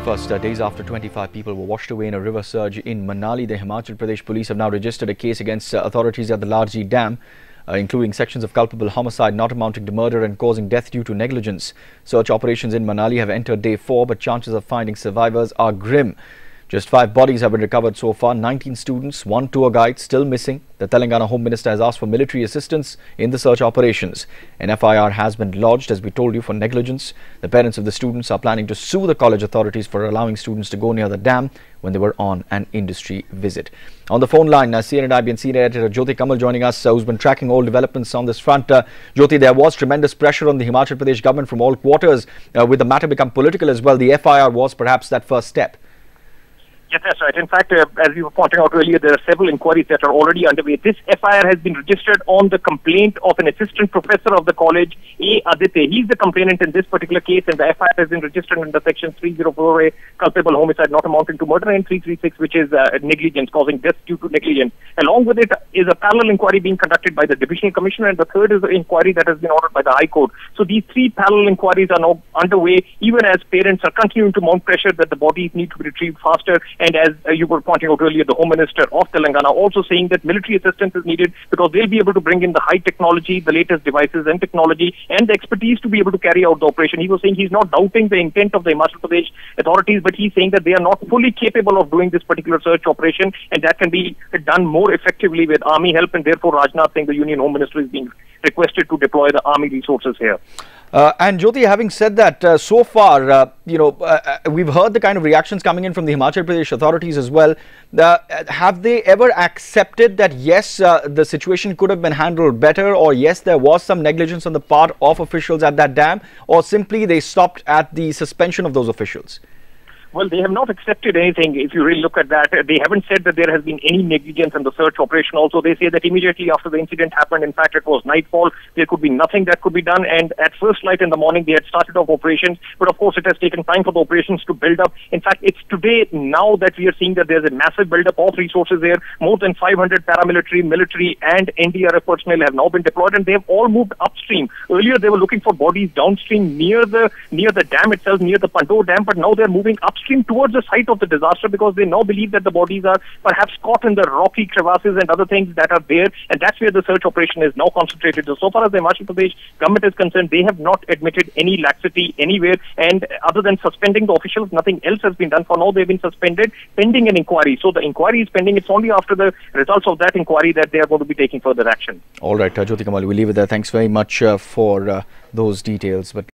First, days after 25 people were washed away in a river surge in Manali, the Himachal Pradesh police have now registered a case against authorities at the Larji Dam, including sections of culpable homicide not amounting to murder and causing death due to negligence. Search operations in Manali have entered day 4, but chances of finding survivors are grim. Just 5 bodies have been recovered so far, 19 students, 1 tour guide still missing. The Telangana Home Minister has asked for military assistance in the search operations. An FIR has been lodged, as we told you, for negligence. The parents of the students are planning to sue the college authorities for allowing students to go near the dam when they were on an industry visit. On the phone line, CNN-IBN senior editor Jyoti Kamal joining us, who's been tracking all developments on this front. Jyoti, there was tremendous pressure on the Himachal Pradesh government from all quarters, with the matter become political as well. The FIR was perhaps that first step. Yes, that's right. In fact, as you were pointing out earlier, there are several inquiries that are already underway. This FIR has been registered on the complaint of an assistant professor of the college, A. Aditya. He's the complainant in this particular case, and the FIR has been registered under section 304A, culpable homicide not amounting to murder, and 336, which is negligence, causing death due to negligence. Along with it is a parallel inquiry being conducted by the divisional commissioner, and the third is the inquiry that has been ordered by the High Court. So these 3 parallel inquiries are now underway, even as parents are continuing to mount pressure that the bodies need to be retrieved faster. And as you were pointing out earlier, the Home Minister of Telangana also saying that military assistance is needed because they'll be able to bring in the high technology, the latest devices and technology, and the expertise to be able to carry out the operation. He was saying he's not doubting the intent of the Himachal Pradesh authorities, but he's saying that they are not fully capable of doing this particular search operation, and that can be done more effectively with army help, and therefore Rajnath Singh, the Union Home Minister, is being requested to deploy the army resources here. And Jyoti, having said that, so far, we've heard the kind of reactions coming in from the Himachal Pradesh authorities as well. Have they ever accepted that, yes, the situation could have been handled better, or yes, there was some negligence on the part of officials at that dam, or simply they stopped at the suspension of those officials? Well, they have not accepted anything. If you really look at that, they haven't said that there has been any negligence in the search operation. Also, they say that immediately after the incident happened, in fact, it was nightfall, there could be nothing that could be done. And at first light in the morning, they had started off operations. But of course, it has taken time for the operations to build up. In fact, it's today now that we are seeing that there's a massive build-up of resources there. More than 500 paramilitary, military, and NDRF personnel have now been deployed, and they have all moved upstream. Earlier, they were looking for bodies downstream near the dam itself, near the Pandur Dam, but now they're moving upstream towards the site of the disaster because they now believe that the bodies are perhaps caught in the rocky crevasses and other things that are there, and that's where the search operation is now concentrated. So far as the Himachal Pradesh government is concerned, they have not admitted any laxity anywhere, and other than suspending the officials, nothing else has been done. For now, they've been suspended pending an inquiry. So the inquiry is pending. It's only after the results of that inquiry that they are going to be taking further action. All right, Jyoti Kamal, we'll leave it there. Thanks very much for those details. But